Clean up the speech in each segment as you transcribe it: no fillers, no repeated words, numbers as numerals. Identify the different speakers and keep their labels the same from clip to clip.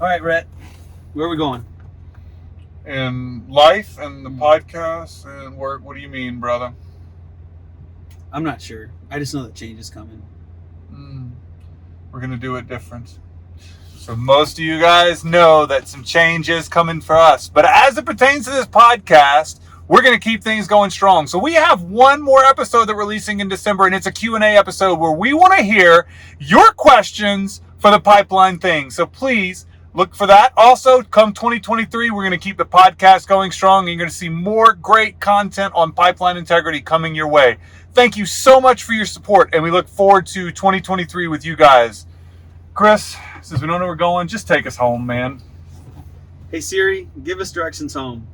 Speaker 1: All right, Rhett, where are we going?
Speaker 2: In life and the podcast and work. What do you mean, brother?
Speaker 1: I'm not sure. I just know that change is coming.
Speaker 2: We're going to do it different. So most of you guys know that some change is coming for us. But as it pertains to this podcast, we're going to keep things going strong. So we have one more episode that we're releasing in December, and it's a Q&A episode where we want to hear your questions for the pipeline thing. So please look for that. Also, come 2023, we're going to keep the podcast going strong, and you're going to see more great content on pipeline integrity coming your way. Thank you so much for your support, and we look forward to 2023 with you guys. Chris, since we don't know where we're going, just take us home, man.
Speaker 1: Hey Siri, give us directions home.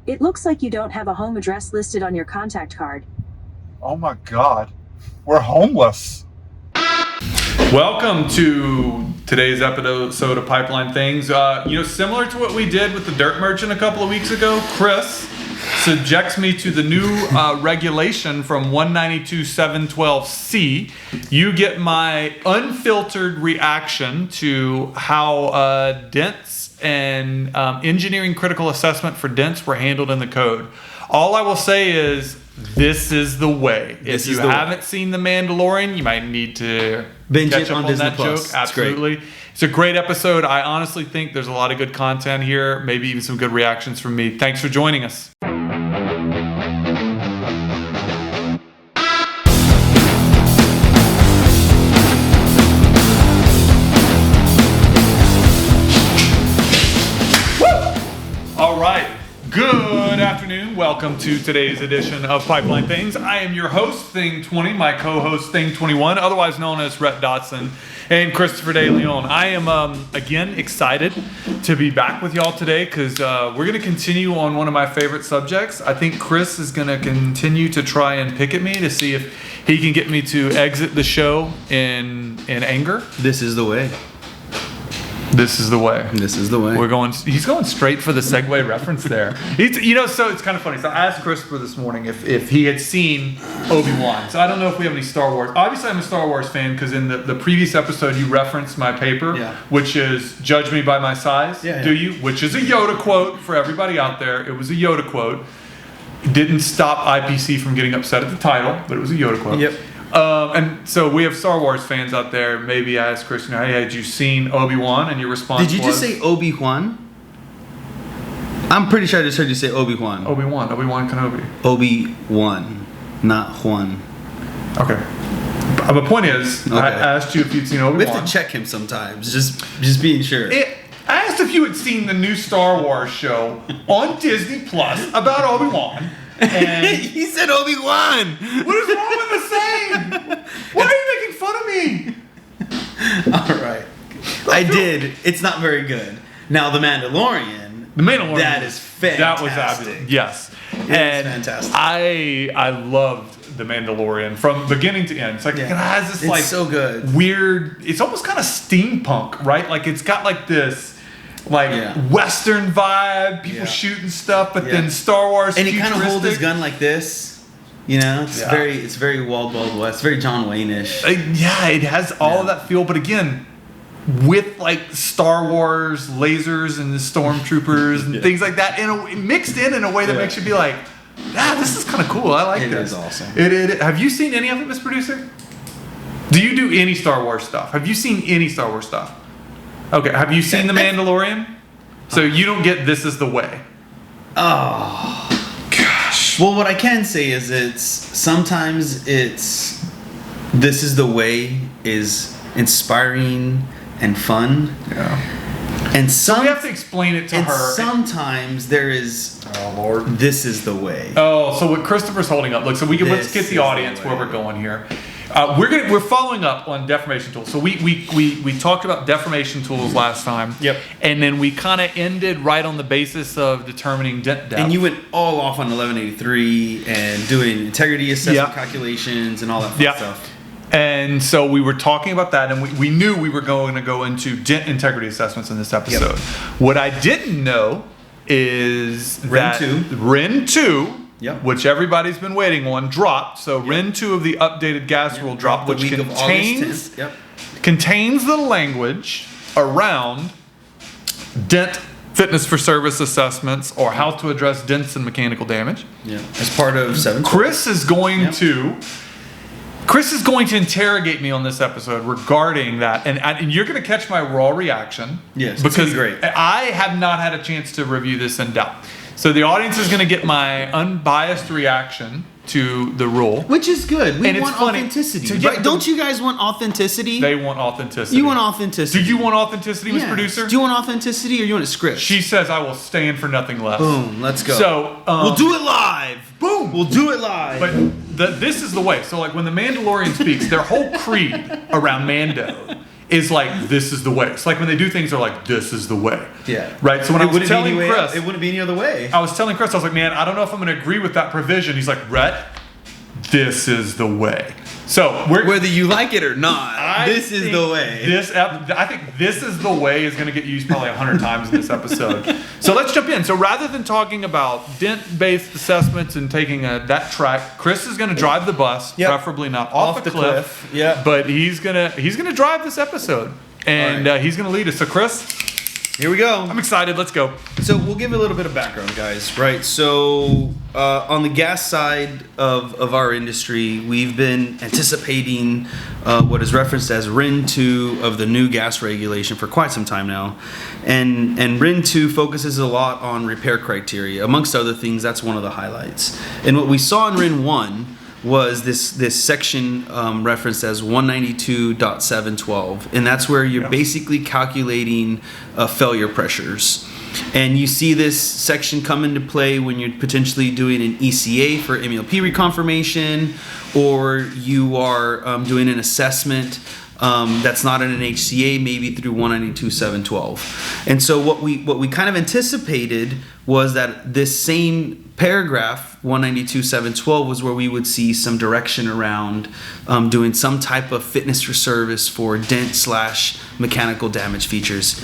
Speaker 3: It looks like you don't have a home address listed on your contact card.
Speaker 2: Oh my God, we're homeless.
Speaker 4: Welcome to today's episode of Pipeline Things. Similar to what we did with the Dirt Merchant a couple of weeks ago, Chris subjects me to the new regulation from 192.712C. You get my unfiltered reaction to how dents and engineering critical assessment for dents were handled in the code. All I will say is, this is the way. If you haven't seen The Mandalorian, you might need to
Speaker 1: binge
Speaker 4: catch
Speaker 1: it
Speaker 4: up
Speaker 1: on
Speaker 4: on
Speaker 1: Disney
Speaker 4: that
Speaker 1: Plus.
Speaker 4: joke. Absolutely. It's a great episode. I honestly think there's a lot of good content here, maybe even some good reactions from me. Thanks for joining us. All right. Good afternoon. Welcome to today's edition of Pipeline Things. I am your host, Thing20, my co-host, Thing21, otherwise known as Rhett Dotson, and Christopher De Leon. I am, again, excited to be back with y'all today because we're going to continue on one of my favorite subjects. I think Chris is going to continue to try and pick at me to see if he can get me to exit the show in anger.
Speaker 1: This is the way.
Speaker 4: This is the way.
Speaker 1: This is the way.
Speaker 4: He's going straight for the segue reference there. So it's kind of funny. So I asked Christopher this morning if he had seen Obi-Wan. So I don't know if we have any Star Wars. Obviously, I'm a Star Wars fan because in the previous episode you referenced my paper, which is "Judge Me by My Size." Do you? Which is a Yoda quote for everybody out there. It was a Yoda quote. It didn't stop IPC from getting upset at the title, but it was a Yoda quote.
Speaker 1: Yep.
Speaker 4: And so we have Star Wars fans out there. Maybe I asked Christian, hey, had you seen Obi-Wan? And your response was...
Speaker 1: Did you just say Obi-Wan? I'm pretty sure I just heard you say Obi-Wan.
Speaker 4: Obi-Wan Kenobi.
Speaker 1: Obi-Wan, not Juan.
Speaker 4: Okay. But the point is, I asked you if you'd seen Obi-Wan.
Speaker 1: We have to check him sometimes, just being sure.
Speaker 4: I asked if you had seen the new Star Wars show on Disney Plus about Obi-Wan. And
Speaker 1: he said Obi-Wan.
Speaker 4: What is wrong with the same? Why are you making fun of me?
Speaker 1: All right. I did. It's not very good. Now, The Mandalorian. That is fantastic.
Speaker 4: That was absolutely, yes.
Speaker 1: It is fantastic.
Speaker 4: I loved The Mandalorian from beginning to end. It's like it has this
Speaker 1: it's so good.
Speaker 4: Weird. It's almost kind of steampunk, right? Like it's got like this. Western vibe, people shooting stuff, but then Star Wars.
Speaker 1: And he kind of holds his gun like this, it's very Wild West, very John Wayne-ish.
Speaker 4: It has all of that feel, but again, with like Star Wars lasers and the stormtroopers and things like that, mixed in a way that makes you be like, this is kind of cool. I like this.
Speaker 1: It is awesome.
Speaker 4: Have you seen any of it, Miss Producer? Do you do any Star Wars stuff? Have you seen any Star Wars stuff? Okay, have you seen The Mandalorian? So you don't get This Is the Way.
Speaker 1: Oh, gosh. Well, what I can say is sometimes This Is the Way is inspiring and fun.
Speaker 4: Yeah.
Speaker 1: And
Speaker 4: so we have to explain it to her.
Speaker 1: Sometimes there is,
Speaker 4: oh Lord,
Speaker 1: This Is the Way.
Speaker 4: Oh, so what Christopher's holding up. Look, so let's get the audience where we're going here. We're following up on deformation tools. So we talked about deformation tools last time.
Speaker 1: Yep.
Speaker 4: And then we kind of ended right on the basis of determining dent depth.
Speaker 1: And you went all off on 1183 and doing integrity assessment calculations and all that fun stuff.
Speaker 4: And so we were talking about that, and we knew we were going to go into dent integrity assessments in this episode. What I didn't know is
Speaker 1: Ren 2.
Speaker 4: Ren 2
Speaker 1: Yep.
Speaker 4: which everybody's been waiting on, dropped. So RIN 2 of the updated gas rule dropped,
Speaker 1: The
Speaker 4: which
Speaker 1: week of August 10th. Yep.
Speaker 4: contains the language around dent fitness for service assessments, or how to address dents and mechanical damage.
Speaker 1: Yeah. As part of 7.
Speaker 4: Chris is going to interrogate me on this episode regarding that, and you're going to catch my raw reaction.
Speaker 1: Yes, it's gonna
Speaker 4: because
Speaker 1: be great.
Speaker 4: I have not had a chance to review this in depth. So the audience is going to get my unbiased reaction to the rule.
Speaker 1: Which is good. We
Speaker 4: And it's
Speaker 1: want
Speaker 4: funny.
Speaker 1: authenticity.
Speaker 4: So, yeah,
Speaker 1: right? Don't you guys want authenticity?
Speaker 4: They want authenticity.
Speaker 1: You want authenticity.
Speaker 4: Do you want authenticity, Mr.
Speaker 1: Yes.
Speaker 4: Producer?
Speaker 1: Do you want authenticity or you want a script?
Speaker 4: She says I will stand for nothing less.
Speaker 1: Boom. Let's go.
Speaker 4: So
Speaker 1: we'll do it live.
Speaker 4: Boom.
Speaker 1: We'll do it live.
Speaker 4: But this is the way. So like when the Mandalorian speaks, their whole creed around Mando is like, this is the way. It's like when they do things, they're like, this is the way.
Speaker 1: Yeah.
Speaker 4: Right? So when I was telling Chris,
Speaker 1: it wouldn't be any other way.
Speaker 4: I was telling Chris, I was like, man, I don't know if I'm going to agree with that provision. He's like, Rhett, this is the way. So
Speaker 1: whether you like it or not, this is the way.
Speaker 4: I think this is the way is going to get used probably 100 times in this episode. So let's jump in. So rather than talking about dent-based assessments and taking that track, Chris is going to drive the bus, preferably not off the cliff.
Speaker 1: Yeah.
Speaker 4: But he's gonna drive this episode, and he's going to lead us. So Chris,
Speaker 1: here we go.
Speaker 4: I'm excited. Let's go.
Speaker 1: So we'll give a little bit of background, guys. Right. So on the gas side of our industry, we've been anticipating what is referenced as RIN 2 of the new gas regulation for quite some time now, and RIN 2 focuses a lot on repair criteria, amongst other things. That's one of the highlights. And what we saw in RIN 1 was this section referenced as 192.712, and that's where you're basically calculating failure pressures. And you see this section come into play when you're potentially doing an ECA for MLP reconfirmation, or you are doing an assessment that's not in an HCA, maybe through 192.712. And so what we kind of anticipated was that this same paragraph, 192.712, was where we would see some direction around doing some type of fitness for service for dent/mechanical damage features.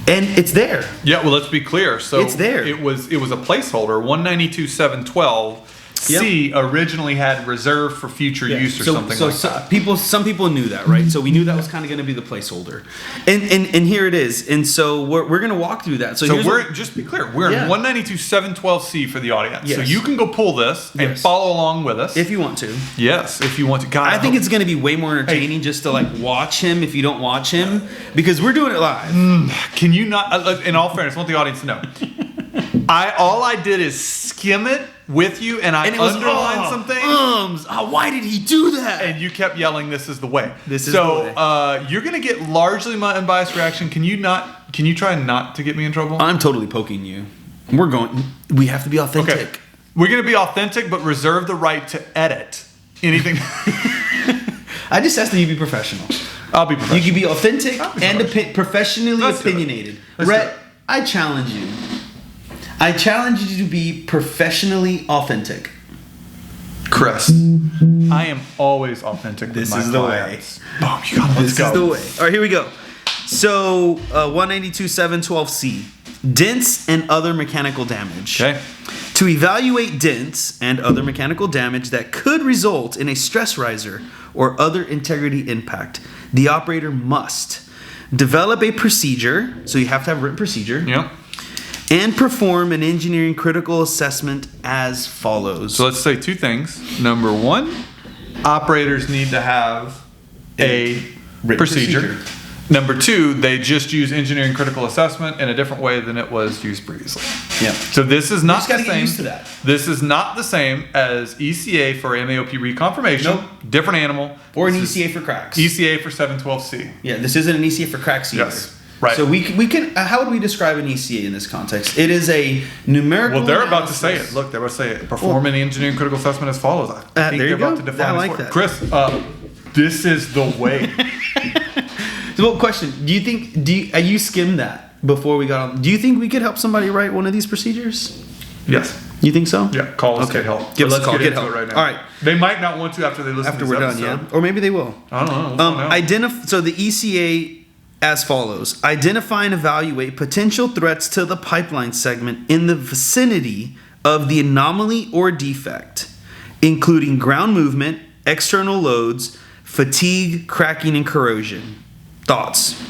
Speaker 1: And it's there.
Speaker 4: Yeah, well, let's be clear. So
Speaker 1: it's there.
Speaker 4: It was a placeholder. 192.712 C originally had reserved for future use or something like that.
Speaker 1: Some people knew that, right? So we knew that was kind of going to be the placeholder, and here it is. And so we're going to walk through that. So
Speaker 4: just be clear, we're in 192.712 C for the audience.
Speaker 1: Yes.
Speaker 4: So you can go pull this and follow along with us
Speaker 1: if you want to.
Speaker 4: Yes, if you want to. God,
Speaker 1: I think it's going to be way more entertaining just to like watch him if you don't watch him, because we're doing it live.
Speaker 4: Can you not? In all fairness, I want the audience to know. All I did is skim it with you, and I underlined some things.
Speaker 1: Why did he do that?
Speaker 4: And you kept yelling, "This is the way."
Speaker 1: This is the way.
Speaker 4: You're gonna get largely my unbiased reaction. Can you try not to get me in trouble?
Speaker 1: I'm totally poking you. We have to be authentic.
Speaker 4: Okay. We're gonna be authentic, but reserve the right to edit anything.
Speaker 1: I just asked that you be professional.
Speaker 4: I'll be professional.
Speaker 1: You can be authentic and professionally opinionated. Rhett, I challenge you. I challenge you to be professionally authentic.
Speaker 4: Chris, I am always authentic with my clients. Boom, you got it. Let's go.
Speaker 1: This is the way. All right, here we go. So 192.712C, dents and other mechanical damage.
Speaker 4: Okay.
Speaker 1: To evaluate dents and other mechanical damage that could result in a stress riser or other integrity impact, the operator must develop a procedure, so you have to have a written procedure, and perform an engineering critical assessment as follows.
Speaker 4: So let's say two things. Number one, operators need to have a procedure. Number two, they just use engineering critical assessment in a different way than it was used previously.
Speaker 1: Yeah.
Speaker 4: So this is not the
Speaker 1: get
Speaker 4: same.
Speaker 1: used to that.
Speaker 4: This is not the same as ECA for MAOP reconfirmation.
Speaker 1: Nope.
Speaker 4: Different animal.
Speaker 1: Or an ECA for cracks.
Speaker 4: ECA for 712C.
Speaker 1: Yeah, this isn't an ECA for cracks either.
Speaker 4: Yes. Right.
Speaker 1: So we can. How would we describe an ECA in this context? It is a numerical.
Speaker 4: Well, they're about to say it. Look, they're about to say it. Perform an engineering critical assessment as follows. I think
Speaker 1: there you
Speaker 4: they're about
Speaker 1: go.
Speaker 4: to define
Speaker 1: I like
Speaker 4: this word.
Speaker 1: that.
Speaker 4: Chris, this is the way.
Speaker 1: So, question: do you think? You skimmed that before we got on? Do you think we could help somebody write one of these procedures?
Speaker 4: Yes.
Speaker 1: You think so?
Speaker 4: Yeah. Call us. Get help.
Speaker 1: Give us a call.
Speaker 4: Get
Speaker 1: Get
Speaker 4: into
Speaker 1: help
Speaker 4: it right now.
Speaker 1: All right.
Speaker 4: They might not want to after they listen.
Speaker 1: After
Speaker 4: to
Speaker 1: we're
Speaker 4: this
Speaker 1: done,
Speaker 4: episode.
Speaker 1: yeah. Or maybe they will.
Speaker 4: I don't know.
Speaker 1: So the ECA as follows: identify and evaluate potential threats to the pipeline segment in the vicinity of the anomaly or defect, including ground movement, external loads, fatigue, cracking, and corrosion. Thoughts?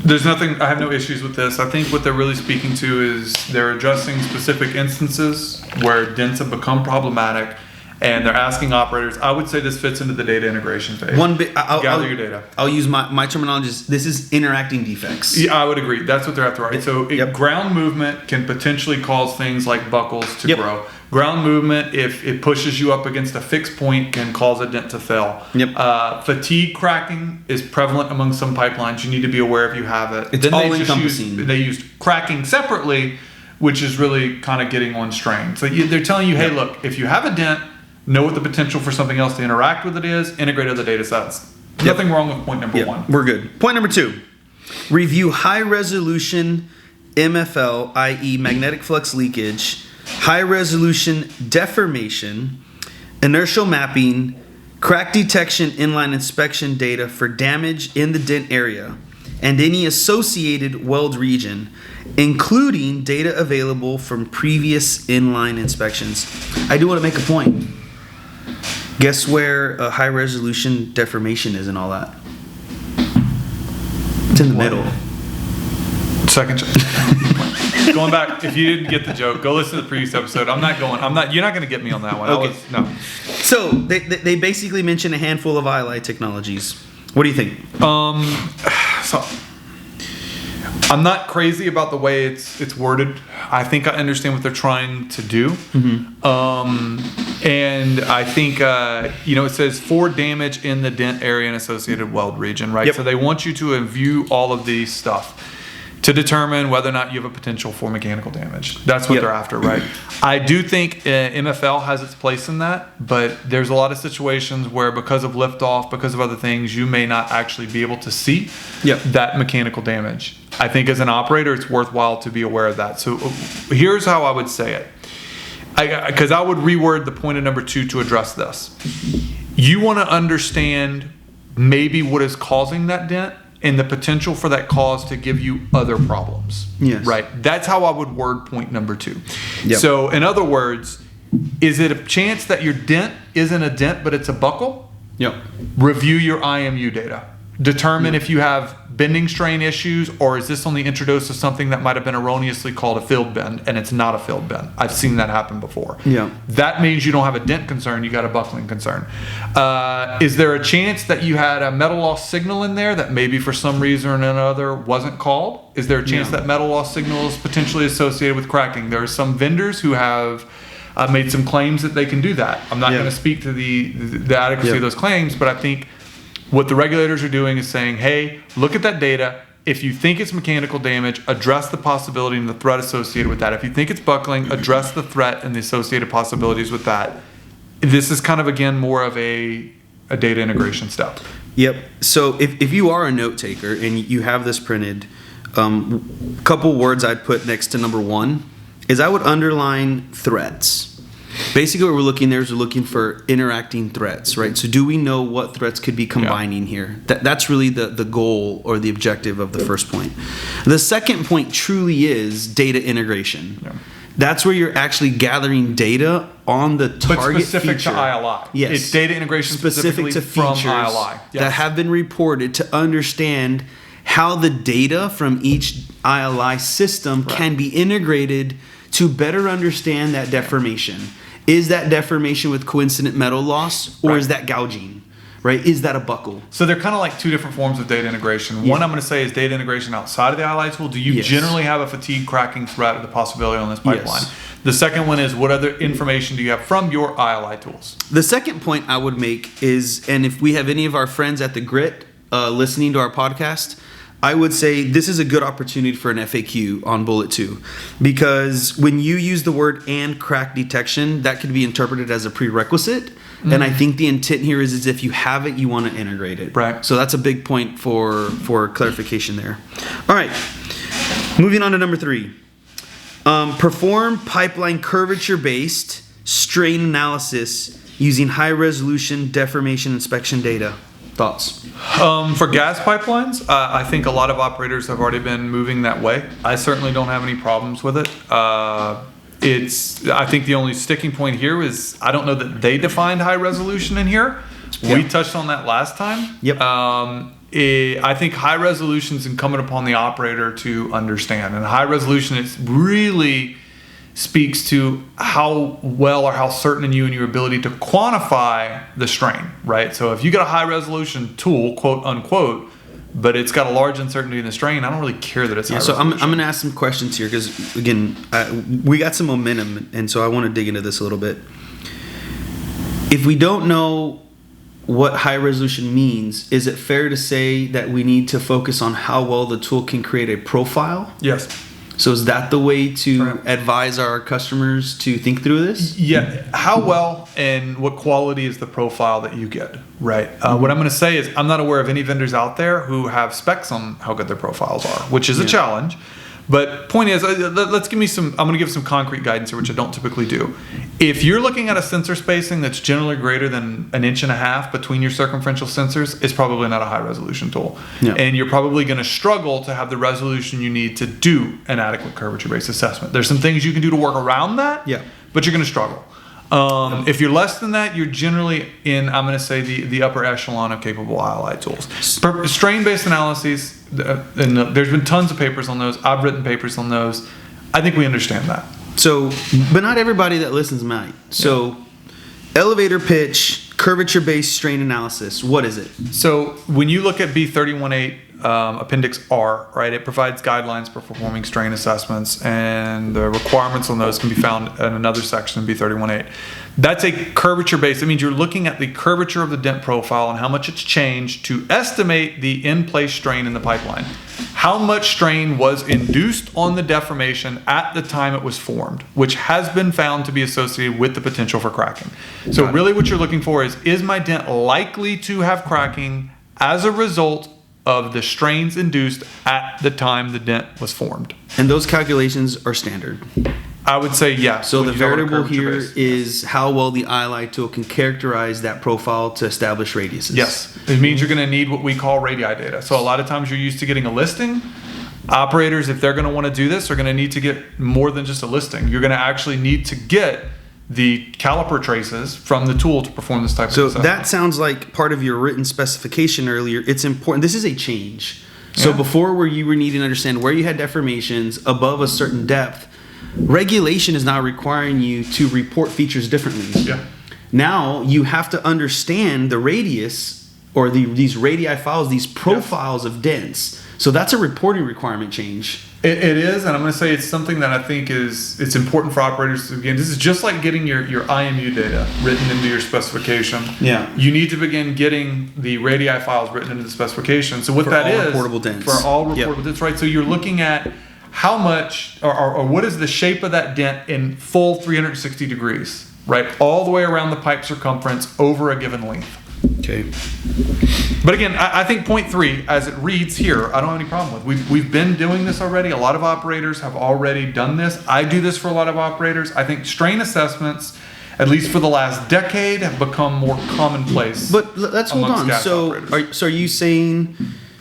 Speaker 4: There's nothing, I have no issues with this. I think what they're really speaking to is they're addressing specific instances where dents have become problematic, and they're asking operators. I would say this fits into the data integration phase. Gather your data.
Speaker 1: I'll use my terminology. This is interacting defects.
Speaker 4: Yeah, I would agree. That's what they're after, right? So ground movement can potentially cause things like buckles to grow. Ground movement, if it pushes you up against a fixed point, can cause a dent to fail. Fatigue cracking is prevalent among some pipelines. You need to be aware if you have it.
Speaker 1: It's all encompassing.
Speaker 4: They used cracking separately, which is really kind of getting on strain. So they're telling you, hey, look, if you have a dent, know what the potential for something else to interact with it is, integrate other data sets. Nothing wrong with point number one.
Speaker 1: We're good. Point number 2, review high resolution MFL, i.e. magnetic flux leakage, high resolution deformation, inertial mapping, crack detection, inline inspection data for damage in the dent area, and any associated weld region, including data available from previous inline inspections. I do want to make a point. Guess where a high resolution deformation is and all that? It's in the middle.
Speaker 4: Second going back, if you didn't get the joke, go listen to the previous episode. You're not going to get me on that one.
Speaker 1: Okay.
Speaker 4: No.
Speaker 1: So they basically mention a handful of ILI technologies. What do you think?
Speaker 4: So I'm not crazy about the way it's worded. I think I understand what they're trying to do. And I think, it says for damage in the dent area and associated weld region, right? So they want you to view all of these stuff to determine whether or not you have a potential for mechanical damage. That's what they're after, right? I do think MFL has its place in that, but there's a lot of situations where because of liftoff, because of other things, you may not actually be able to see that mechanical damage. I think as an operator, it's worthwhile to be aware of that. So here's how I would say it. Because I would reword the point of number 2 to address this. You want to understand maybe what is causing that dent and the potential for that cause to give you other problems.
Speaker 1: Yes.
Speaker 4: Right? That's how I would word point number 2. So in other words, is it a chance that your dent isn't a dent but it's a buckle? Review your IMU data. Determine if you have bending strain issues, or is this only introduced to something that might have been erroneously called a field bend and it's not a field bend. I've seen that happen before. That means you don't have a dent concern, you got a buckling concern. Is there a chance that you had a metal loss signal in there that maybe for some reason or another wasn't called? Is there a chance that metal loss signal is potentially associated with cracking? There are some vendors who have made some claims that they can do that. I'm not going to speak to the adequacy of those claims, but I think what the regulators are doing is saying, hey, look at that data. If you think it's mechanical damage, address the possibility and the threat associated with that. If you think it's buckling, address the threat and the associated possibilities with that. This is kind of, again, more of a data integration step.
Speaker 1: So if you are a note taker and you have this printed, couple words I'd put next to number 1 is I would underline threats. Basically what we're looking for interacting threats, right? So do we know what threats could be combining here? That's really the goal or the objective of the first point. The second point truly is data integration. That's where you're actually gathering data on the target
Speaker 4: but specific
Speaker 1: feature.
Speaker 4: To ILI.
Speaker 1: Yes.
Speaker 4: It's data integration specifically
Speaker 1: to
Speaker 4: from
Speaker 1: features
Speaker 4: ILI.
Speaker 1: that have been reported to understand how the data from each ILI system can be integrated to better understand that deformation. Is that deformation with coincident metal loss, or is that gouging? Right? Is that a buckle?
Speaker 4: So they're kind of like 2 different forms of data integration. One I'm going to say is data integration outside of the ILI tool. Do you generally have a fatigue cracking threat or the possibility on this pipeline? The second one is what other information do you have from your ILI tools?
Speaker 1: The second point I would make is, and if we have any of our friends at the Grit listening to our podcast, I would say this is a good opportunity for an FAQ on bullet 2, because when you use the word and crack detection, that could be interpreted as a prerequisite. And I think the intent here is if you have it, you want to integrate it.
Speaker 4: Right.
Speaker 1: So that's a big point for clarification there. All right. Moving on to number 3. Perform pipeline curvature-based strain analysis using high-resolution deformation inspection data. Thoughts?
Speaker 4: For gas pipelines, I think a lot of operators have already been moving that way. I certainly don't have any problems with it. I think the only sticking point here is I don't know that they defined high resolution in here. We touched on that last time.
Speaker 1: Yep.
Speaker 4: I think high resolution is incumbent upon the operator to understand, and high resolution is really speaks to how well or how certain in you and your ability to quantify the strain, right? So if you got a high resolution tool, quote unquote, but it's got a large uncertainty in the strain, I don't really care that it's high
Speaker 1: so
Speaker 4: resolution.
Speaker 1: I'm going to ask some questions here because, again, we got some momentum, and so I want to dig into this a little bit. If we don't know what high resolution means, is it fair to say that we need to focus on how well the tool can create a profile?
Speaker 4: Yes.
Speaker 1: So is that the way to advise our customers to think through this?
Speaker 4: Yeah. How well and what quality is the profile that you get, right? What I'm going to say is I'm not aware of any vendors out there who have specs on how good their profiles are, which is a challenge. But point is, let's give me some, I'm going to give some concrete guidance here, which I don't typically do. If you're looking at a sensor spacing that's generally greater than 1.5 inches between your circumferential sensors, it's probably not a high resolution tool.
Speaker 1: Yeah.
Speaker 4: And you're probably going to struggle to have the resolution you need to do an adequate curvature-based assessment. There's some things you can do to work around that, but you're going to struggle. If you're less than that, you're generally in, I'm going to say, the upper echelon of capable ILI tools. Strain-based analyses, and there's been tons of papers on those. I've written papers on those. I think we understand that.
Speaker 1: So, but not everybody that listens might. So, elevator pitch, curvature-based strain analysis, what is it? So,
Speaker 4: when you look at B318, Appendix R, right, it provides guidelines for performing strain assessments, and the requirements on those can be found in another section in B318. That's a curvature-based. It means you're looking at the curvature of the dent profile and how much it's changed to estimate the in-place strain in the pipeline. How much strain was induced on the deformation at the time it was formed, which has been found to be associated with the potential for cracking. So really what you're looking for is my dent likely to have cracking as a result of the strains induced at the time the dent was formed?
Speaker 1: And those calculations are standard.
Speaker 4: I would say yes.
Speaker 1: So the variable here is how well the ILI tool can characterize that profile to establish radiuses.
Speaker 4: Yes. It means you're going to need what we call radii data. So a lot of times you're used to getting a listing. Operators, if they're going to want to do this, are going to need to get more than just a listing. You're going to actually need to get the caliper traces from the tool to perform this type of assessment.
Speaker 1: So that sounds like part of your written specification earlier. It's important. This is a change. So before where you were needing to understand where you had deformations above a certain depth, regulation is now requiring you to report features differently.
Speaker 4: Yeah.
Speaker 1: Now you have to understand the radius or these radii files, these profiles of dents. So that's a reporting requirement change.
Speaker 4: It is, and I'm going to say it's something that I think it's important for operators to begin. This is just like getting your IMU data written into your specification.
Speaker 1: Yeah.
Speaker 4: You need to begin getting the radii files written into the specification. So what that is
Speaker 1: reportable dents.
Speaker 4: For all reportable dents, right? So you're looking at how much or what is the shape of that dent in full 360 degrees, right? All the way around the pipe circumference over a given length.
Speaker 1: Okay.
Speaker 4: But again, I think point 3, as it reads here, I don't have any problem with. We've been doing this already. A lot of operators have already done this. I do this for a lot of operators. I think strain assessments, at least for the last decade, have become more commonplace.
Speaker 1: But let's hold on. So are you saying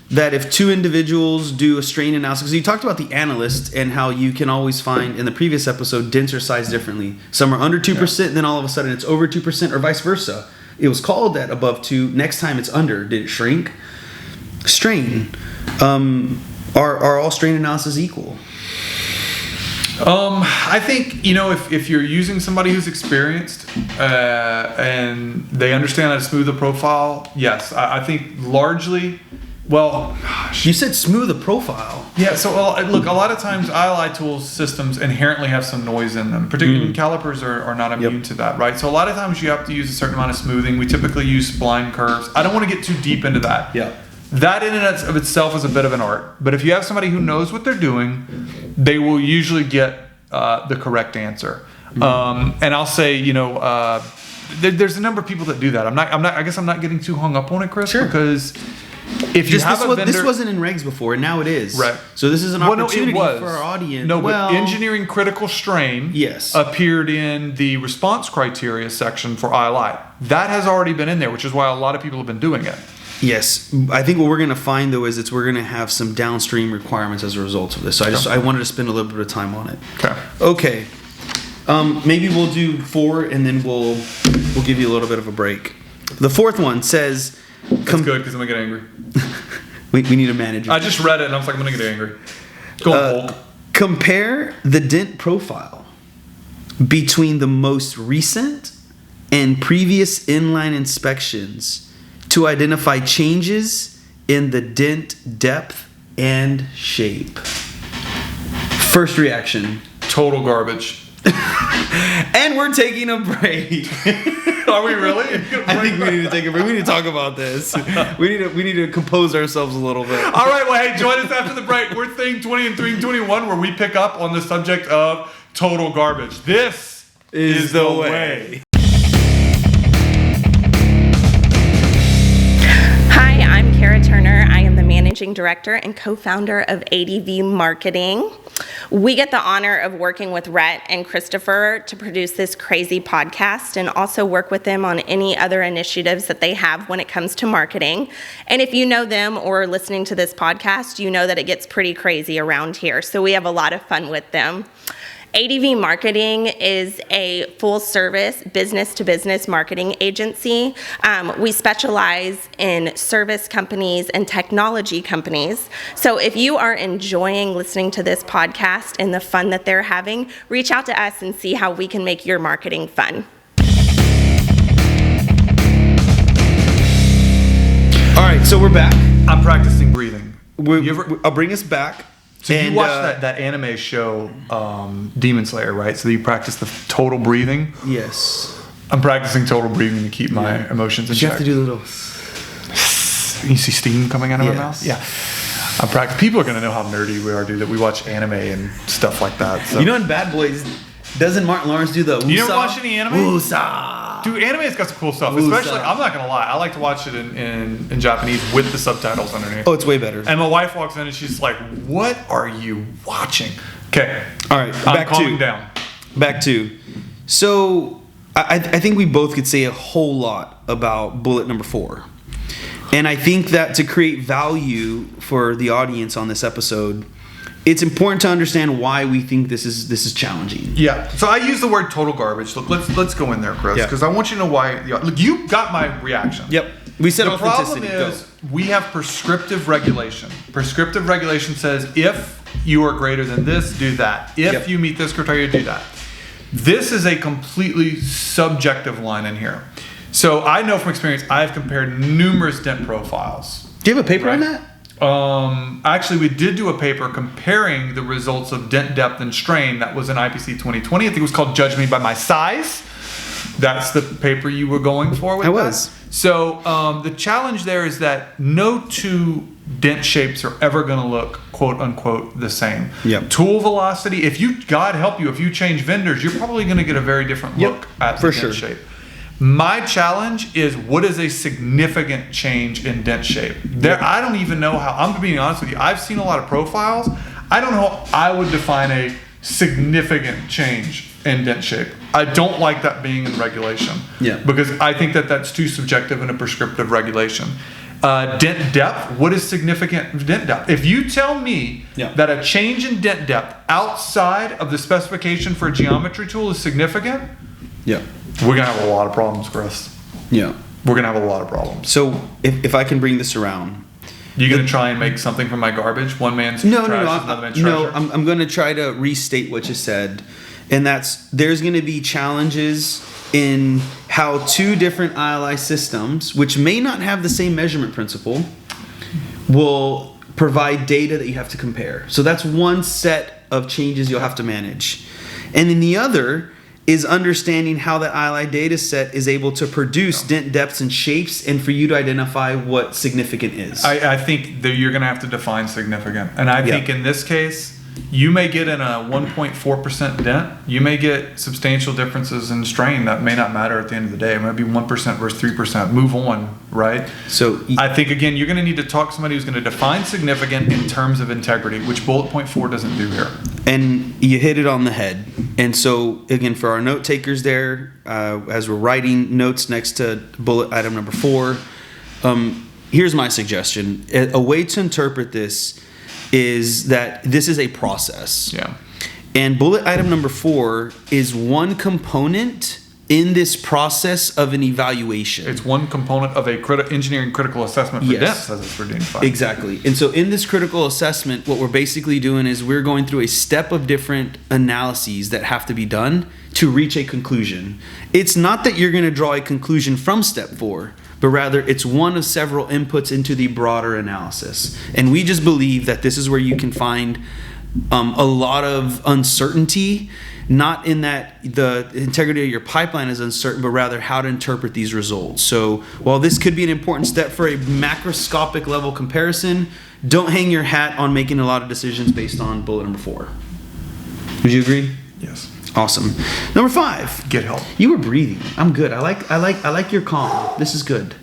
Speaker 1: that if two individuals do a strain analysis, because you talked about the analyst and how you can always find in the previous episode dents are sized differently. Some are under 2%, and then all of a sudden it's over 2%, or vice versa. It was called that above 2. Next time it's under. Did it shrink? Strain. Are all strain analyses equal?
Speaker 4: I think, if you're using somebody who's experienced and they understand how to smooth the profile, yes. I think largely,
Speaker 1: you said smooth the profile.
Speaker 4: Yeah, so look, a lot of times ILI tools systems inherently have some noise in them. Particularly calipers are not immune to that, right? So a lot of times you have to use a certain amount of smoothing. We typically use spline curves. I don't want to get too deep into that.
Speaker 1: Yeah.
Speaker 4: That in and of itself is a bit of an art. But if you have somebody who knows what they're doing, they will usually get the correct answer. And I'll say, there's a number of people that do that. I guess I'm not getting too hung up on it, Chris, because if you have a vendor,
Speaker 1: this wasn't in regs before, and now it is.
Speaker 4: Right.
Speaker 1: So this is an opportunity for our audience.
Speaker 4: No, but engineering critical strain appeared in the response criteria section for ILI. That has already been in there, which is why a lot of people have been doing it.
Speaker 1: Yes. I think what we're going to find, though, is we're going to have some downstream requirements as a result of this. So I wanted to spend a little bit of time on it.
Speaker 4: Okay.
Speaker 1: Maybe we'll do 4 and then we'll give you a little bit of a break. The 4th one says...
Speaker 4: That's good because I'm going to get angry.
Speaker 1: we need a manager.
Speaker 4: I just read it and I was like, I'm going to get angry. Go on, Hulk.
Speaker 1: Compare the dent profile between the most recent and previous inline inspections to identify changes in the dent depth and shape. First reaction.
Speaker 4: Total garbage.
Speaker 1: And we're taking a break.
Speaker 4: Are we really?
Speaker 1: I think we need to take a break. We need to talk about this. We need to compose ourselves a little bit.
Speaker 4: All right, well, hey, join us after the break. We're Thing 20 and Thing 21, where we pick up on the subject of total garbage. This is the way.
Speaker 5: Hi, I'm Kara Turner. I am the Managing Director and co-founder of ADV Marketing. We get the honor of working with Rhett and Christopher to produce this crazy podcast and also work with them on any other initiatives that they have when it comes to marketing. And if you know them or are listening to this podcast, you know that it gets pretty crazy around here. So we have a lot of fun with them. ADV Marketing is a full-service business-to-business marketing agency. We specialize in service companies and technology companies. So if you are enjoying listening to this podcast and the fun that they're having, reach out to us and see how we can make your marketing fun.
Speaker 1: All right, so we're back.
Speaker 4: I'm practicing breathing.
Speaker 1: I'll bring us back.
Speaker 4: So you watched that anime show, Demon Slayer, right? So you practice the total breathing?
Speaker 1: Yes.
Speaker 4: I'm practicing total breathing to keep my emotions in check.
Speaker 1: You have to do a little...
Speaker 4: You see steam coming out of my mouth? Yeah. I'm practicing. People are going to know how nerdy we are, dude, that we watch anime and stuff like that. So.
Speaker 1: You know in Bad Boys, doesn't Martin Lawrence do the
Speaker 4: You never watch any anime?
Speaker 1: Woosah.
Speaker 4: Dude, anime's got some cool stuff.
Speaker 1: Woosah.
Speaker 4: Especially, I'm not going to lie, I like to watch it in Japanese with the subtitles underneath.
Speaker 1: Oh, it's way better.
Speaker 4: And my wife walks in and she's like, what are you watching? Okay.
Speaker 1: All right,
Speaker 4: I'm calming down.
Speaker 1: Back to. So, I think we both could say a whole lot about bullet number 4. And I think that to create value for the audience on this episode, it's important to understand why we think this is challenging.
Speaker 4: Yeah. So I use the word total garbage. Look, let's go in there, Chris, because I want you to know why. Look, you got my reaction.
Speaker 1: Yep. We said
Speaker 4: the
Speaker 1: authenticity.
Speaker 4: problem is we have prescriptive regulation. Prescriptive regulation says if you are greater than this, do that. If you meet this criteria, do that. This is a completely subjective line in here. So I know from experience, I've compared numerous dent profiles.
Speaker 1: Do you have a paper on that?
Speaker 4: Actually, we did do a paper comparing the results of dent depth and strain. That was in IPC 2020. I think it was called Judge Me by My Size. That's the paper you were going for with
Speaker 1: I was.
Speaker 4: So the challenge there is that no two dent shapes are ever going to look quote unquote the same.
Speaker 1: Yep.
Speaker 4: Tool velocity, if you, God help you, if you change vendors, you're probably going to get a very different look at the dent shape. My challenge is what is a significant change in dent shape? I don't even know how, I'm being honest with you, I've seen a lot of profiles. I don't know how I would define a significant change in dent shape. I don't like that being in regulation.
Speaker 1: Yeah.
Speaker 4: Because I think that that's too subjective in a prescriptive regulation. Dent depth, what is significant dent depth? If you tell me that a change in dent depth outside of the specification for a geometry tool is significant, we're going to have a lot of problems, Chris.
Speaker 1: Yeah.
Speaker 4: We're going to have a lot of problems.
Speaker 1: So if I can bring this around.
Speaker 4: You going to try and make something from my garbage? One man's trash is another man's treasure?
Speaker 1: No, I'm going to try to restate what you said. And that's, there's going to be challenges in how 2 different ILI systems, which may not have the same measurement principle, will provide data that you have to compare. So that's one set of changes you'll have to manage. And then the other is understanding how that ILI data set is able to produce dent depths and shapes and for you to identify what significant is.
Speaker 4: I think that you're going to have to define significant. And I think in this case, you may get in a 1.4% dent. You may get substantial differences in strain that may not matter at the end of the day. It might be 1% versus 3%. Move on, right?
Speaker 1: So
Speaker 4: I think, again, you're going to need to talk to somebody who's going to define significant in terms of integrity, which bullet point 4 doesn't do here.
Speaker 1: And you hit it on the head. And so, again, for our note takers there, as we're writing notes next to bullet item number 4, here's my suggestion. A way to interpret this is that this is a process.
Speaker 4: Yeah.
Speaker 1: And bullet item number 4 is one component in this process of an evaluation.
Speaker 4: It's one component of a engineering critical assessment for
Speaker 1: Yes.
Speaker 4: dents, as it's identified.
Speaker 1: Exactly. And so in this critical assessment, what we're basically doing is we're going through a step of different analyses that have to be done to reach a conclusion. It's not that you're going to draw a conclusion from step 4, but rather it's one of several inputs into the broader analysis. And we just believe that this is where you can find a lot of uncertainty, not in that the integrity of your pipeline is uncertain, but rather how to interpret these results. So while this could be an important step for a macroscopic level comparison, don't hang your hat on making a lot of decisions based on bullet number 4. Would you agree?
Speaker 4: Yes.
Speaker 1: Awesome. Number 5.
Speaker 4: Get help.
Speaker 1: You were breathing. I'm good. I like your calm. This is good.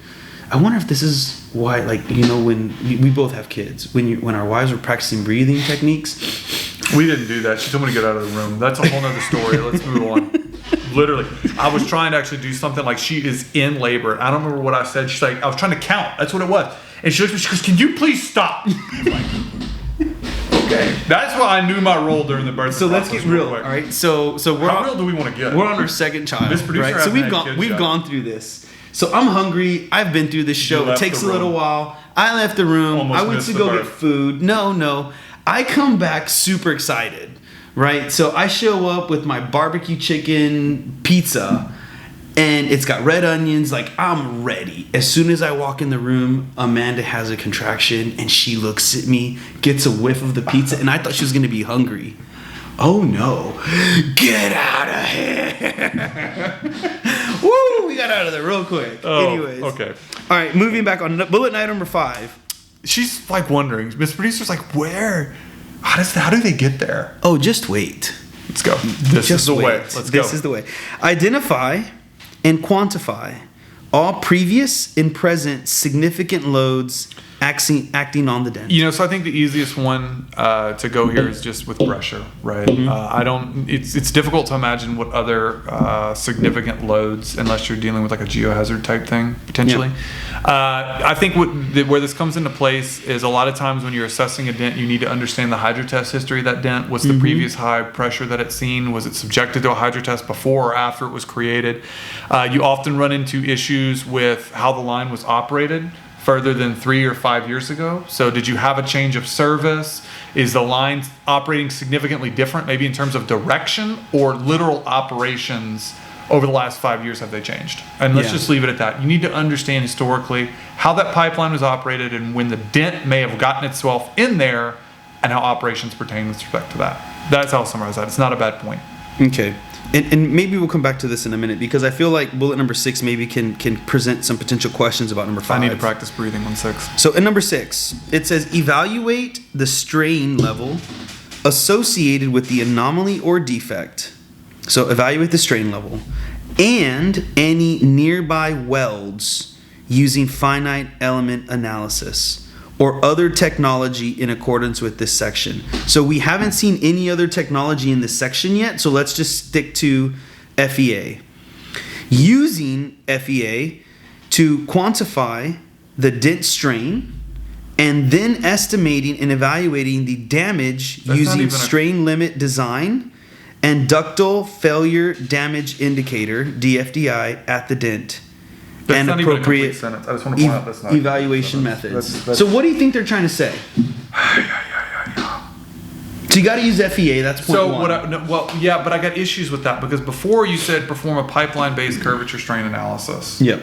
Speaker 1: I wonder if this is why, like, you know, when we both have kids, when our wives were practicing breathing techniques.
Speaker 4: We didn't do that. She told me to get out of the room. That's a whole nother story. Let's move on. Literally, I was trying to actually do something like she is in labor. I don't remember what I said. She's like, I was trying to count. That's what it was. And she looked at me, she goes, can you please stop? I'm like, okay. That's why I knew my role during the birth.
Speaker 1: So let's get real. All right. So we're
Speaker 4: How real do we want to get?
Speaker 1: We're on our second child.
Speaker 4: This producer
Speaker 1: right? So
Speaker 4: hasn't had kids
Speaker 1: we've
Speaker 4: yet.
Speaker 1: gone through this. So I'm hungry. I've been through this show. It
Speaker 4: left
Speaker 1: takes
Speaker 4: the
Speaker 1: a little
Speaker 4: room.
Speaker 1: while. I left the room.
Speaker 4: Almost
Speaker 1: I went
Speaker 4: missed
Speaker 1: to
Speaker 4: the
Speaker 1: go
Speaker 4: birth.
Speaker 1: get food. No. I come back super excited, right? So I show up with my barbecue chicken pizza, and it's got red onions. Like, I'm ready. As soon as I walk in the room, Amanda has a contraction, and she looks at me, gets a whiff of the pizza, and I thought she was going to be hungry. Oh no, get out of here. Woo, we got out of there real quick.
Speaker 4: Oh,
Speaker 1: Anyways.
Speaker 4: okay.
Speaker 1: All right, moving back on bullet item number 5.
Speaker 4: She's like wondering. Miss Producer's like, where? How do they get there?
Speaker 1: Oh, just wait.
Speaker 4: Let's go. This is the way. Let's go.
Speaker 1: This is the way. Identify and quantify all previous and present significant loads acting on the dent.
Speaker 4: You know, so I think the easiest one to go here is just with pressure, right? It's difficult to imagine what other significant loads, unless you're dealing with like a geohazard type thing, potentially. I think where this comes into place is a lot of times when you're assessing a dent, you need to understand the hydrotest history of that dent. What's the previous high pressure that it's seen? Was it subjected to a hydrotest before or after it was created? You often run into issues with how the line was operated further than 3 or 5 years ago. So did you have a change of service? Is the line operating significantly different, maybe in terms of direction, or literal operations over the last 5 years? Have they changed? And let's just leave it at that. You need to understand historically how that pipeline was operated and when the dent may have gotten itself in there, and how operations pertain with respect to that. That's how I'll summarize that. It's not a bad point.
Speaker 1: Okay. And maybe we'll come back to this in a minute, because I feel like bullet number 6 maybe can present some potential questions about number 5.
Speaker 4: I need to practice breathing on 6.
Speaker 1: So in number 6, it says evaluate the strain level associated with the anomaly or defect. So evaluate the strain level and any nearby welds using finite element analysis or other technology in accordance with this section. So we haven't seen any other technology in this section yet, so let's just stick to FEA. Using FEA to quantify the dent strain and then estimating and evaluating the damage using strain limit design and ductile failure damage indicator, DFDI, at the dent.
Speaker 4: That's
Speaker 1: and
Speaker 4: not even a complete
Speaker 1: appropriate
Speaker 4: sentence. I just want to point out that's not
Speaker 1: evaluation methods.
Speaker 4: That's-
Speaker 1: So what do you think they're trying to say? So you got to use FEA. That's point
Speaker 4: So
Speaker 1: one.
Speaker 4: but I got issues with that, because before you said perform a pipeline-based curvature strain analysis.
Speaker 1: Yep.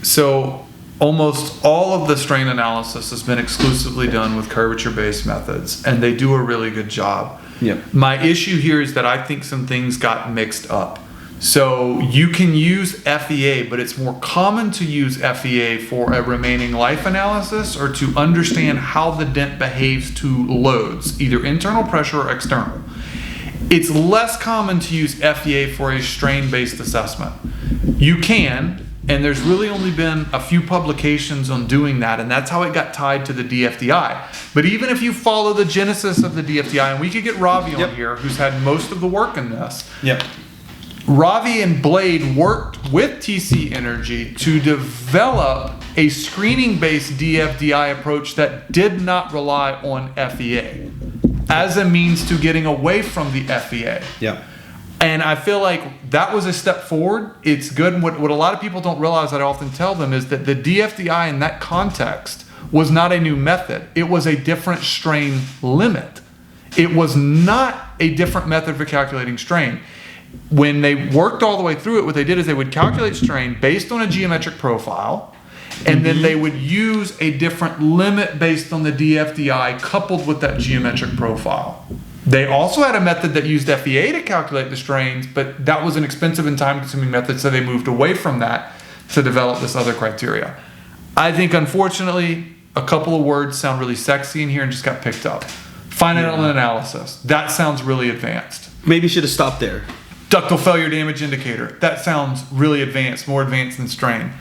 Speaker 4: So almost all of the strain analysis has been exclusively done with curvature-based methods, and they do a really good job.
Speaker 1: Yep.
Speaker 4: My issue here is that I think some things got mixed up. So you can use FEA, but it's more common to use FEA for a remaining life analysis or to understand how the dent behaves to loads, either internal pressure or external. It's less common to use FEA for a strain-based assessment. You can, and there's really only been a few publications on doing that, and that's how it got tied to the DFDI. But even if you follow the genesis of the DFDI, and we could get Ravi on here, who's had most of the work in this.
Speaker 1: Yep.
Speaker 4: Ravi and Blade worked with TC Energy to develop a screening-based DFDI approach that did not rely on FEA. as a means to getting away from the FEA.
Speaker 1: Yeah.
Speaker 4: And I feel like that was a step forward. It's good. And what a lot of people don't realize that I often tell them is that the DFDI in that context was not a new method. It was a different strain limit. It was not a different method for calculating strain. When they worked all the way through it, what they did is they would calculate strain based on a geometric profile, and then they would use a different limit based on the DFDI coupled with that geometric profile. They also had a method that used FEA to calculate the strains, but that was an expensive and time-consuming method, so they moved away from that to develop this other criteria. I think, unfortunately, a couple of words sound really sexy in here and just got picked up. Finite element analysis. That sounds really advanced.
Speaker 1: Maybe should have stopped there.
Speaker 4: Ductile failure damage indicator. That sounds really advanced, more advanced than strain.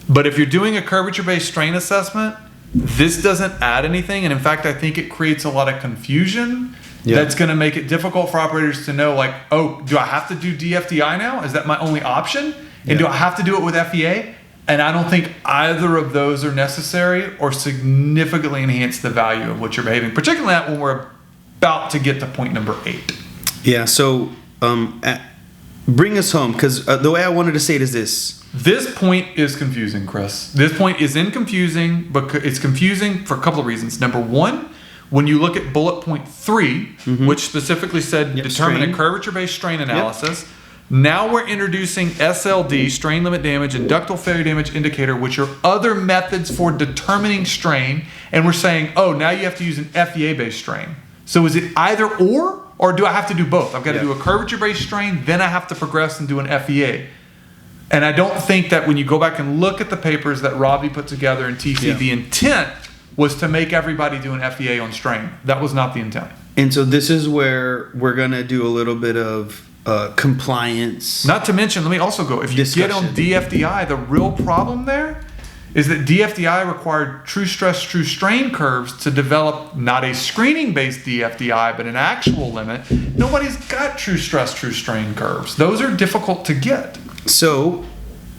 Speaker 4: But if you're doing a curvature-based strain assessment, this doesn't add anything. And in fact, I think it creates a lot of confusion. That's going to make it difficult for operators to know, like, oh, do I have to do DFDI now? Is that my only option? And do I have to do it with FEA? And I don't think either of those are necessary or significantly enhance the value of what you're behaving, particularly when we're about to get to point number 8.
Speaker 1: Yeah, so bring us home, because the way I wanted to say it is this.
Speaker 4: This point is confusing, Chris. This point is confusing, because it's confusing for a couple of reasons. Number one, when you look at bullet point 3, which specifically said determine a curvature-based strain analysis, now we're introducing SLD, strain limit damage, and ductile failure damage indicator, which are other methods for determining strain, and we're saying, oh, now you have to use an FEA-based strain. So is it either or do I have to do both? I've got to do a curvature-based strain, then I have to progress and do an FEA. And I don't think that when you go back and look at the papers that Robbie put together in TC, the intent was to make everybody do an FEA on strain. That was not the intent.
Speaker 1: And so this is where we're going to do a little bit of compliance.
Speaker 4: Not to mention, let me also go, if you get on DFDI, the real problem there is that DFDI required true stress, true strain curves to develop not a screening-based DFDI, but an actual limit. Nobody's got true stress, true strain curves. Those are difficult to get.
Speaker 1: So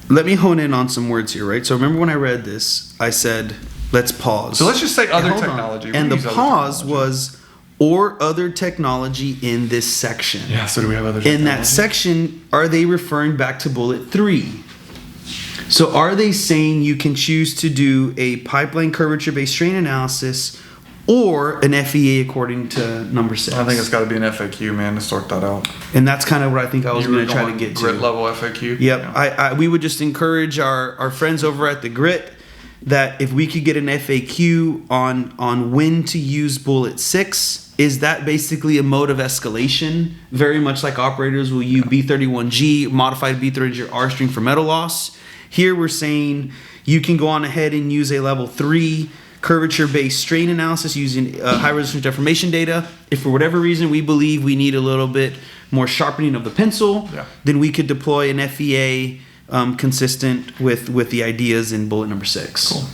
Speaker 1: let me hone in on some words here, right? So remember when I read this, I said, let's pause.
Speaker 4: So let's just say other technology.
Speaker 1: And the pause was or other technology in this section.
Speaker 4: Yeah, so do we have other technology?
Speaker 1: In that section, are they referring back to bullet 3? So are they saying you can choose to do a pipeline curvature-based strain analysis or an FEA according to number 6?
Speaker 4: I think it's got to be an FAQ, man, to sort that out.
Speaker 1: And that's kind of what I think I was going to try to get to.
Speaker 4: Grit level FAQ?
Speaker 1: Yep. Yeah. We would just encourage our friends over at the Grit that if we could get an FAQ on when to use bullet 6, is that basically a mode of escalation? Very much like operators will use B31G, modified B30G R string for metal loss. Here we're saying you can go on ahead and use a level 3 curvature-based strain analysis using high-resolution deformation data. If for whatever reason we believe we need a little bit more sharpening of the pencil, then we could deploy an FEA consistent with the ideas in bullet number 6.
Speaker 4: Cool.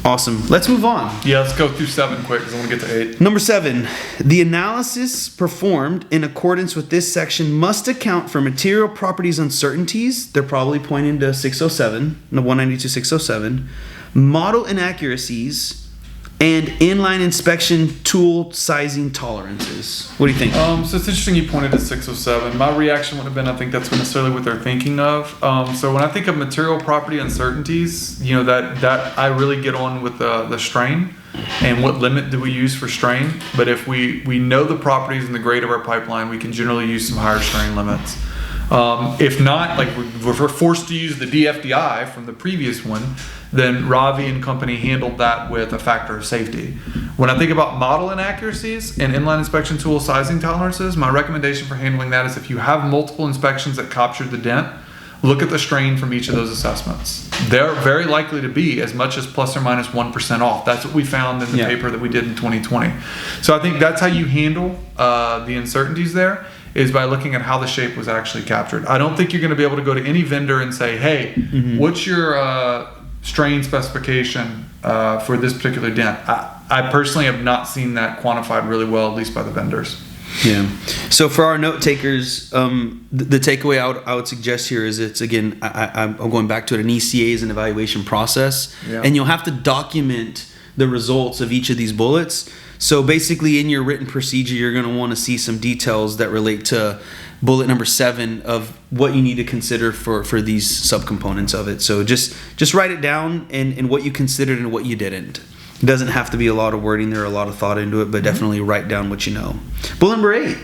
Speaker 1: Awesome. Let's move on.
Speaker 4: Yeah, let's go through 7 quick because I want to get to 8.
Speaker 1: Number 7, the analysis performed in accordance with this section must account for material properties uncertainties. They're probably pointing to 607, the 192-607, model inaccuracies, and inline inspection tool sizing tolerances. What do you think?
Speaker 4: So it's interesting you pointed to 607. My reaction would have been, I think that's necessarily what they're thinking of. So when I think of material property uncertainties, you know, that I really get on with the strain and what limit do we use for strain. But if we know the properties and the grade of our pipeline, we can generally use some higher strain limits. If not, like we're forced to use the DFDI from the previous one, then Ravi and company handled that with a factor of safety. When I think about model inaccuracies and inline inspection tool sizing tolerances, my recommendation for handling that is if you have multiple inspections that capture the dent, look at the strain from each of those assessments. They're very likely to be as much as plus or minus 1% off. That's what we found in the paper that we did in 2020. So I think that's how you handle the uncertainties there, is by looking at how the shape was actually captured. I don't think you're going to be able to go to any vendor and say, hey, what's your strain specification for this particular dent? I personally have not seen that quantified really well, at least by the vendors.
Speaker 1: Yeah. So for our note takers, the takeaway I would suggest here is it's, again, I'm going back to it, an ECA is an evaluation process, and you'll have to document the results of each of these bullets. So basically in your written procedure, you're going to want to see some details that relate to bullet number 7 of what you need to consider for these subcomponents of it. So just write it down and what you considered and what you didn't. It doesn't have to be a lot of wording. There are a lot of thought into it, but definitely write down what you know. Bullet number 8.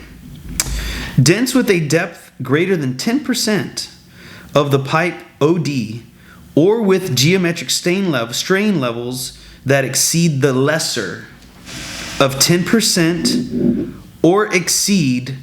Speaker 1: Dents with a depth greater than 10% of the pipe OD or with geometric strain levels that exceed the lesser of 10% or exceed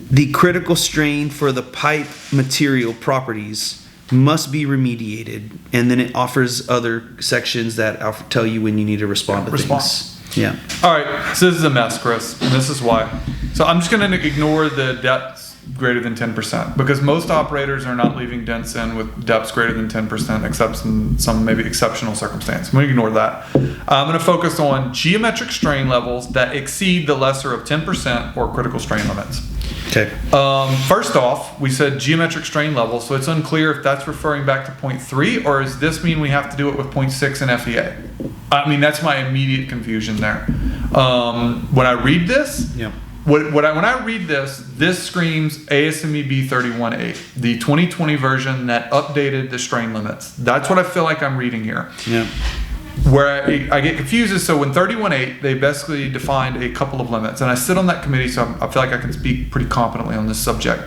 Speaker 1: the critical strain for the pipe material properties must be remediated. And then it offers other sections that I'll tell you when you need to respond to things. Yeah.
Speaker 4: All right. So this is a mess, Chris, and this is why. So I'm just going to ignore the depths greater than 10% because most operators are not leaving dents in with depths greater than 10%, except in some maybe exceptional circumstance. I'm going to ignore that. I'm going to focus on geometric strain levels that exceed the lesser of 10% or critical strain limits.
Speaker 1: Okay.
Speaker 4: First off, we said geometric strain level, so it's unclear if that's referring back to 0.3 or does this mean we have to do it with 0.6 in FEA? I mean, that's my immediate confusion there. When I read this,
Speaker 1: yeah.
Speaker 4: When I read this screams ASME B31.8, the 2020 version that updated the strain limits. That's what I feel like I'm reading here.
Speaker 1: Yeah.
Speaker 4: Where I get confused is so in 31.8, they basically defined a couple of limits. And I sit on that committee, so I feel like I can speak pretty competently on this subject.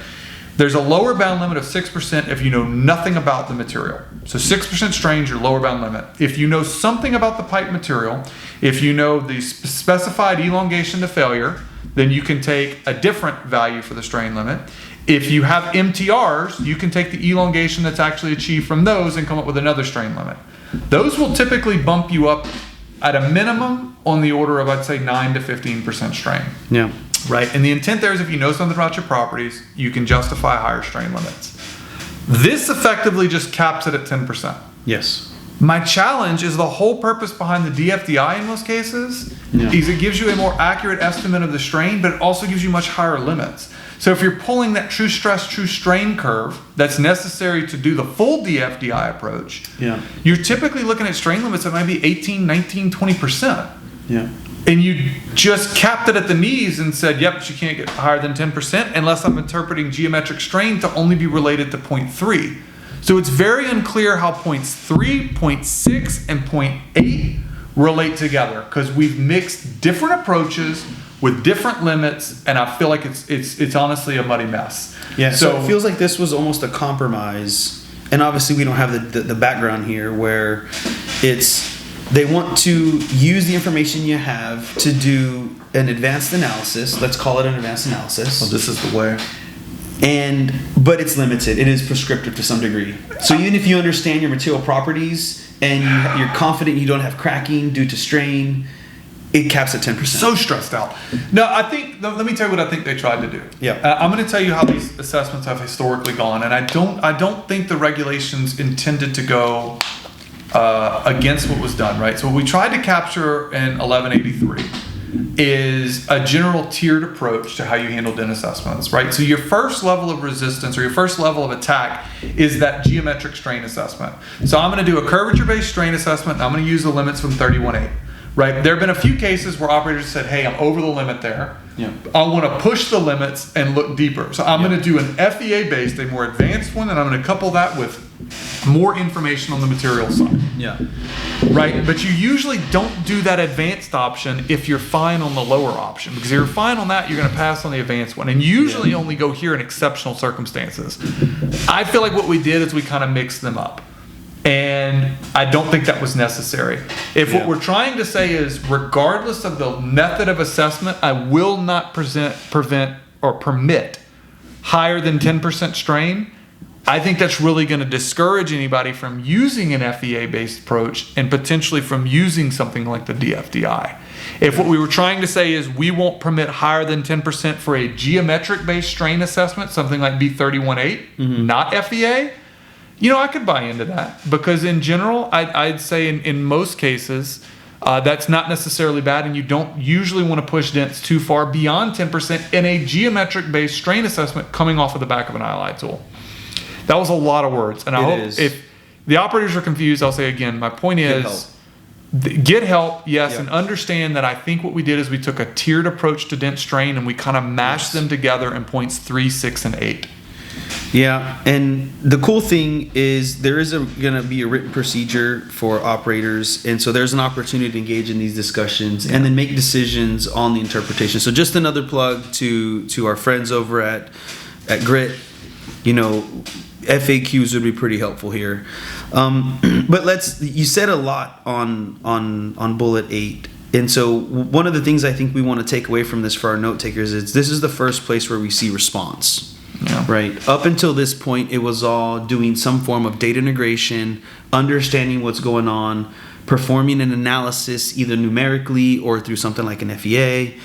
Speaker 4: There's a lower bound limit of 6% if you know nothing about the material. So 6% strain is your lower bound limit. If you know something about the pipe material, if you know the specified elongation to failure, then you can take a different value for the strain limit. If you have MTRs, you can take the elongation that's actually achieved from those and come up with another strain limit. Those will typically bump you up at a minimum on the order of, I'd say, 9 to 15% strain.
Speaker 1: Yeah.
Speaker 4: Right? And the intent there is if you know something about your properties, you can justify higher strain limits. This effectively just caps it at 10%.
Speaker 1: Yes.
Speaker 4: My challenge is the whole purpose behind the DFDI in most cases is it gives you a more accurate estimate of the strain, but it also gives you much higher limits. So if you're pulling that true stress, true strain curve that's necessary to do the full DFDI approach, you're typically looking at strain limits that might be 18, 19, 20%.
Speaker 1: Yeah.
Speaker 4: And you just capped it at the knees and said, yep, but you can't get higher than 10% unless I'm interpreting geometric strain to only be related to 0.3. So it's very unclear how points 3, 0.6, and 0.8 relate together because we've mixed different approaches with different limits, and I feel like it's honestly a muddy mess.
Speaker 1: Yeah. So it feels like this was almost a compromise, and obviously we don't have the background here where they want to use the information you have to do an advanced analysis. Let's call it an advanced analysis.
Speaker 4: Well, this is the way.
Speaker 1: But it's limited. It is prescriptive to some degree. So even if you understand your material properties and you're confident you don't have cracking due to strain, it caps at 10%.
Speaker 4: So stressed out. No, let me tell you what I think they tried to do.
Speaker 1: Yeah.
Speaker 4: I'm going to tell you how these assessments have historically gone, and I don't think the regulations intended to go against what was done, right? So what we tried to capture in 1183 is a general tiered approach to how you handle dent assessments, right? So your first level of resistance or your first level of attack is that geometric strain assessment. So I'm going to do a curvature-based strain assessment, and I'm going to use the limits from 31.8, right? There have been a few cases where operators said, hey, I'm over the limit there.
Speaker 1: Yeah.
Speaker 4: I want to push the limits and look deeper. So I'm going to do an FEA-based, a more advanced one, and I'm going to couple that with more information on the material side.
Speaker 1: Yeah.
Speaker 4: Right? But you usually don't do that advanced option if you're fine on the lower option. Because if you're fine on that, you're going to pass on the advanced one. And usually only go here in exceptional circumstances. I feel like what we did is we kind of mixed them up. And I don't think that was necessary. If what we're trying to say is, regardless of the method of assessment, I will not permit higher than 10% strain, I think that's really going to discourage anybody from using an FEA-based approach and potentially from using something like the DFDI. If what we were trying to say is we won't permit higher than 10% for a geometric-based strain assessment, something like B31.8, not FEA, I could buy into that because in general, I'd say in most cases, that's not necessarily bad, and you don't usually want to push dents too far beyond 10% in a geometric-based strain assessment coming off of the back of an ILI tool. That was a lot of words, and I hope if the operators are confused, I'll say again, my point is get help, yes,
Speaker 1: Yep.
Speaker 4: and understand that I think what we did is we took a tiered approach to dent strain and we kind of mashed them together in points 3, 6, and 8.
Speaker 1: Yeah, and the cool thing is there is going to be a written procedure for operators, and so there's an opportunity to engage in these discussions and then make decisions on the interpretation. So just another plug to our friends over at Grit. You know, FAQs would be pretty helpful here. But you said a lot on bullet 8. And so one of the things I think we want to take away from this for our note takers is this is the first place where we see response.
Speaker 4: Yeah.
Speaker 1: Right. Up until this point, it was all doing some form of data integration, understanding what's going on, performing an analysis either numerically or through something like an FEA.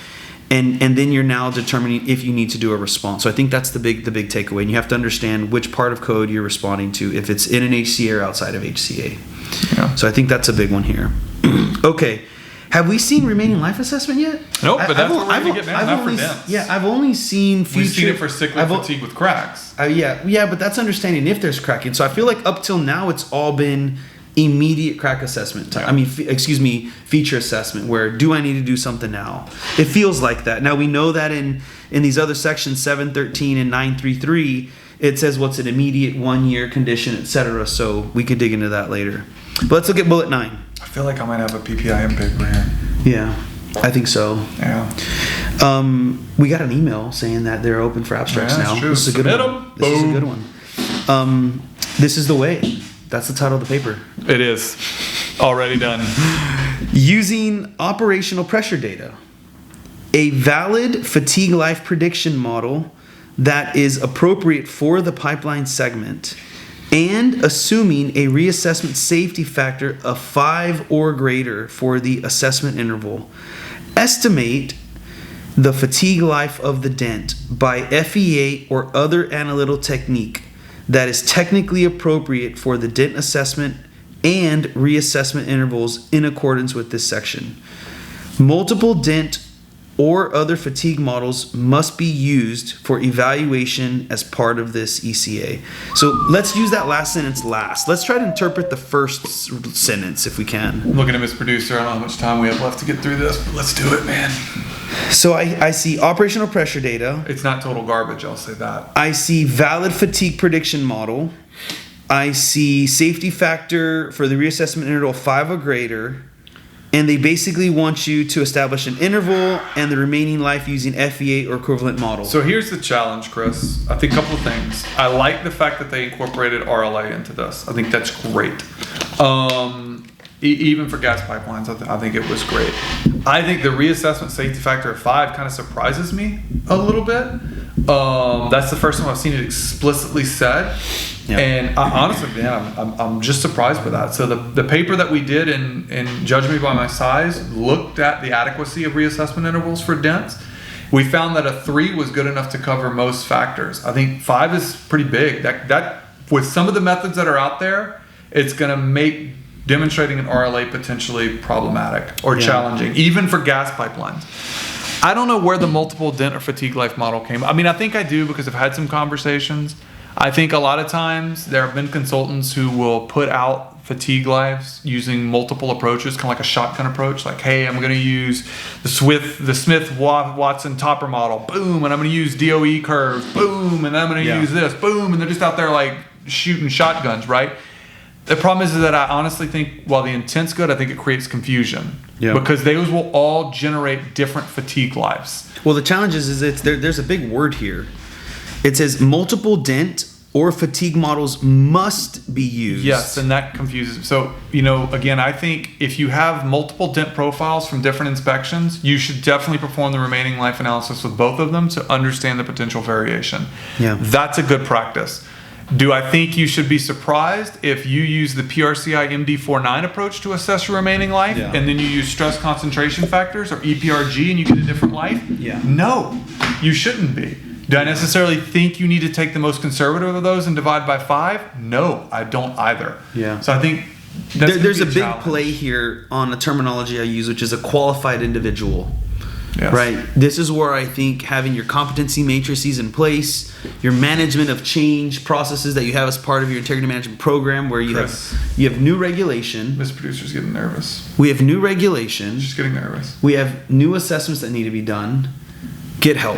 Speaker 1: And then you're now determining if you need to do a response. So I think that's the big takeaway. And you have to understand which part of code you're responding to, if it's in an HCA or outside of HCA.
Speaker 4: Yeah.
Speaker 1: So I think that's a big one here. Okay. Have we seen remaining life assessment yet?
Speaker 4: Nope, but that's what we're going to get now, not for dents.
Speaker 1: Yeah, I've only seen future.
Speaker 4: We've seen it for cyclic fatigue with cracks.
Speaker 1: Yeah, but that's understanding if there's cracking. So I feel like up till now it's all been immediate crack assessment time.
Speaker 4: Yeah.
Speaker 1: I mean, feature assessment, where do I need to do something now? It feels like that. Now we know that in these other sections, 713 and 933, it says what's an immediate 1 year condition, etc. So we could dig into that later. But let's look at bullet 9.
Speaker 4: I feel like I might have a PPIM paper here.
Speaker 1: Yeah, I think so.
Speaker 4: Yeah.
Speaker 1: We got an email saying that they're open for abstracts now.
Speaker 4: True.
Speaker 1: This is a good
Speaker 4: Submit
Speaker 1: one.
Speaker 4: 'em.
Speaker 1: This is a
Speaker 4: Boom.
Speaker 1: good one. This is the way. That's the title of the paper.
Speaker 4: It is. Already done.
Speaker 1: Using operational pressure data, a valid fatigue life prediction model that is appropriate for the pipeline segment, and assuming a reassessment safety factor of 5 or greater for the assessment interval. Estimate the fatigue life of the dent by FEA or other analytical technique that is technically appropriate for the dent assessment and reassessment intervals in accordance with this section. Multiple dent or other fatigue models must be used for evaluation as part of this ECA. So let's use that last sentence last. Let's try to interpret the first sentence if we can.
Speaker 4: I'm looking at Miss Producer. I don't know how much time we have left to get through this, but let's do it, man.
Speaker 1: So I see operational pressure data.
Speaker 4: It's not total garbage, I'll say that.
Speaker 1: I see valid fatigue prediction model. I see safety factor for the reassessment interval 5 or greater. And they basically want you to establish an interval and the remaining life using FEA or equivalent model.
Speaker 4: So here's the challenge, Chris. I think a couple of things. I like the fact that they incorporated RLA into this. I think that's great. Even for gas pipelines, I think it was great. I think the reassessment safety factor of 5 kind of surprises me a little bit. That's the first time I've seen it explicitly said. Yeah. And honestly, man, I'm just surprised by that. So the paper that we did in Judge Me By My Size looked at the adequacy of reassessment intervals for dents. We found that a 3 was good enough to cover most factors. I think 5 is pretty big. That with some of the methods that are out there, it's going to make demonstrating an RLA potentially problematic or challenging, even for gas pipelines. I don't know where the multiple dent or fatigue life model came. I mean, I think I do because I've had some conversations. I think a lot of times there have been consultants who will put out fatigue lives using multiple approaches, kind of like a shotgun approach. Like, hey, I'm going to use the Smith-Watson topper model, boom, and I'm going to use DOE curve, boom, and I'm going to use this, boom, and they're just out there like shooting shotguns, right? The problem is that I honestly think while the intent's good, I think it creates confusion because those will all generate different fatigue lives.
Speaker 1: Well, the challenge is there's a big word here. It says multiple dent or fatigue models must be used.
Speaker 4: Yes, and that confuses. So, again, I think if you have multiple dent profiles from different inspections, you should definitely perform the remaining life analysis with both of them to understand the potential variation.
Speaker 1: Yeah.
Speaker 4: That's a good practice. Do I think you should be surprised if you use the PRCI MD49 approach to assess your remaining life and then you use stress concentration factors or EPRG and you get a different life?
Speaker 1: Yeah.
Speaker 4: No, you shouldn't be. Do I necessarily think you need to take the most conservative of those and divide by 5? No, I don't either.
Speaker 1: Yeah.
Speaker 4: So I think
Speaker 1: there's a big
Speaker 4: challenge.
Speaker 1: play here on a terminology I use, which is a qualified individual.
Speaker 4: Yes.
Speaker 1: Right. This is where I think having your competency matrices in place, your management of change processes that you have as part of your integrity management program, where you have new regulation.
Speaker 4: This producer's getting nervous.
Speaker 1: We have new regulation.
Speaker 4: She's getting nervous.
Speaker 1: We have new assessments that need to be done. Get help.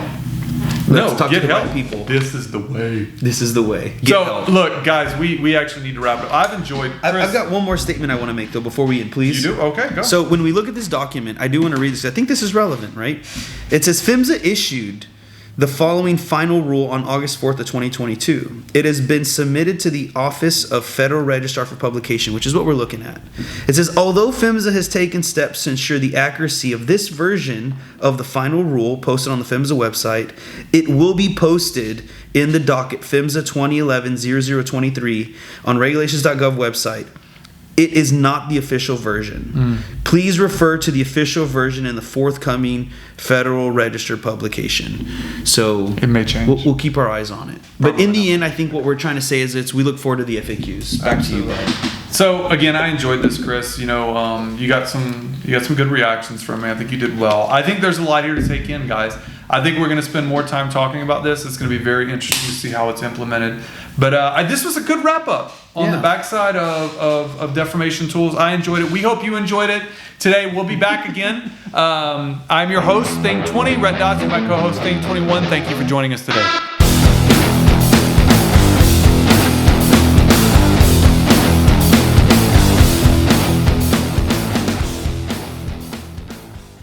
Speaker 1: Let's talk
Speaker 4: get
Speaker 1: to the
Speaker 4: help.
Speaker 1: right people.
Speaker 4: This is the way.
Speaker 1: This is the way. Get
Speaker 4: So,
Speaker 1: help.
Speaker 4: look, guys, we actually need to wrap it up. I've enjoyed.
Speaker 1: I've got one more statement I want to make, though, before we end, please.
Speaker 4: You do? Okay, go.
Speaker 1: So when we look at this document, I do want to read this. I think this is relevant, right? It says PHMSA issued the following final rule on August 4th of 2022. It has been submitted to the Office of Federal Registrar for publication, which is what we're looking at. It says, although PHMSA has taken steps to ensure the accuracy of this version of the final rule posted on the PHMSA website, it will be posted in the docket PHMSA 2011-0023 on regulations.gov website. It is not the official version. Please refer to the official version in the forthcoming Federal Register publication. So
Speaker 4: It may change.
Speaker 1: We'll keep our eyes on it. But in the end, I think what we're trying to say is we look forward to the FAQs. Back to you, bud.
Speaker 4: So again, I enjoyed this, Chris. You know, you got some good reactions from me. I think you did well. I think there's a lot here to take in, guys. I think we're going to spend more time talking about this. It's going to be very interesting to see how it's implemented. But this was a good wrap up on the backside of deformation tools. I enjoyed it. We hope you enjoyed it. Today we'll be back again. I'm your host, Thing 20, Rhett Dodson, my co-host, Thing 21. Thank you for joining us today.